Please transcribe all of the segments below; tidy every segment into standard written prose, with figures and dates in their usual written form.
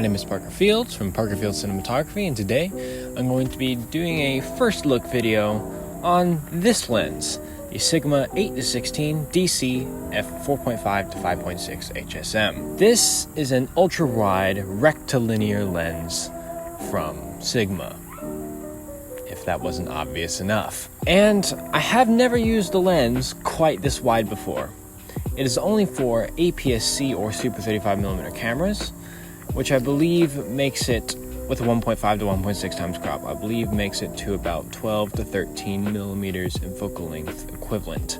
name is Parker Fields from Parker Fields Cinematography, and today I'm going to be doing a first look video on this lens, the Sigma 8-16 DC f4.5 to 5.6 HSM. This is an ultra-wide rectilinear lens from Sigma, if that wasn't obvious enough. And I have never used a lens quite this wide before. It is only for APS-C or Super 35mm cameras, which I believe makes it, with a 1.5 to 1.6 times crop, I believe makes it to about 12 to 13 millimeters in focal length equivalent,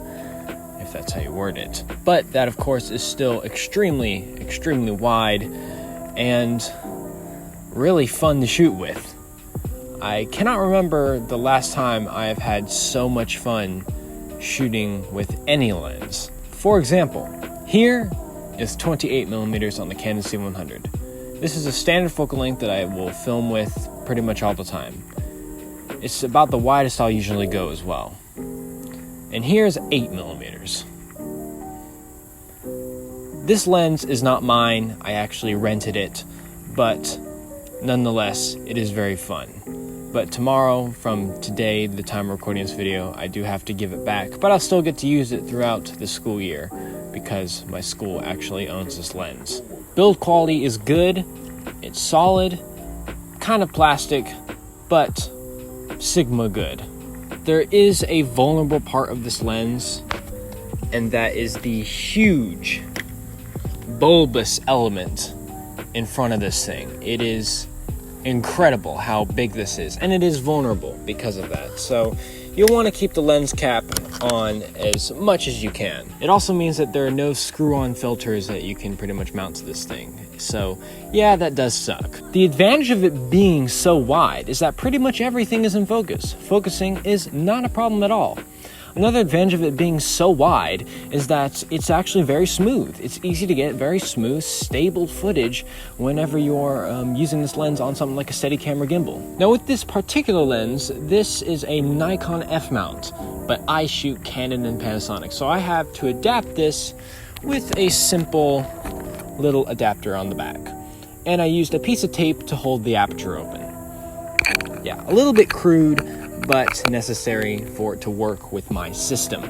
if that's how you word it. But that, of course, is still extremely, extremely wide and really fun to shoot with. I cannot remember the last time I have had so much fun shooting with any lens. For example, here is 28 millimeters on the Canon C100. This is a standard focal length that I will film with pretty much all the time. It's about the widest I'll usually go as well. And here's 8 millimeters. This lens is not mine, I actually rented it, but nonetheless, it is very fun. But tomorrow, from today, the time of recording this video, I do have to give it back, but I'll still get to use it throughout the school year because my school actually owns this lens. Build quality is good, it's solid, kind of plastic, but Sigma good. There is a vulnerable part of this lens, and that is the huge bulbous element in front of this thing. It is incredible how big this is, and it is vulnerable because of that. So you'll want to keep the lens cap on as much as you can. It also means that there are no screw-on filters that you can pretty much mount to this thing. So yeah, that does suck. The advantage of it being so wide is that pretty much everything is in focus. Focusing is not a problem at all. Another advantage of it being so wide is that it's actually very smooth. It's easy to get very smooth, stable footage whenever you're using this lens on something like a Steadicam or gimbal. Now with this particular lens, this is a Nikon F mount, but I shoot Canon and Panasonic, so I have to adapt this with a simple little adapter on the back. And I used a piece of tape to hold the aperture open. Yeah, a little bit crude, but necessary for it to work with my system.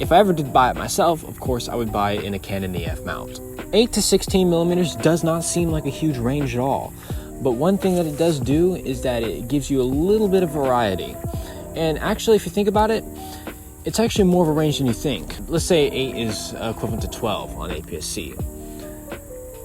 If I ever did buy it myself, of course I would buy it in a Canon EF mount. 8 to 16 millimeters does not seem like a huge range at all, but one thing that it does do is that it gives you a little bit of variety. And actually, if you think about it, it's actually more of a range than you think. Let's say 8 is equivalent to 12 on APS-C.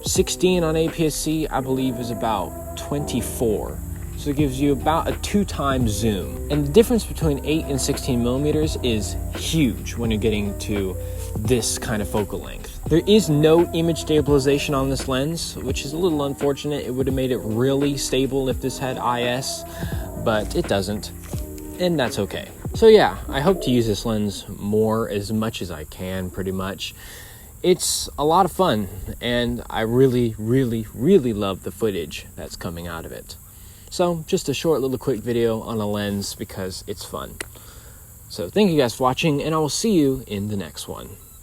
16 on APS-C, I believe, is about 24. So it gives you about a 2 times zoom. And the difference between 8 and 16 millimeters is huge when you're getting to this kind of focal length. There is no image stabilization on this lens, which is a little unfortunate. It would have made it really stable if this had IS, but it doesn't, and that's okay. So yeah, I hope to use this lens more, as much as I can, pretty much. It's a lot of fun, and I really, really, really love the footage that's coming out of it. So, just a short little quick video on a lens because it's fun. So, thank you guys for watching, and I will see you in the next one.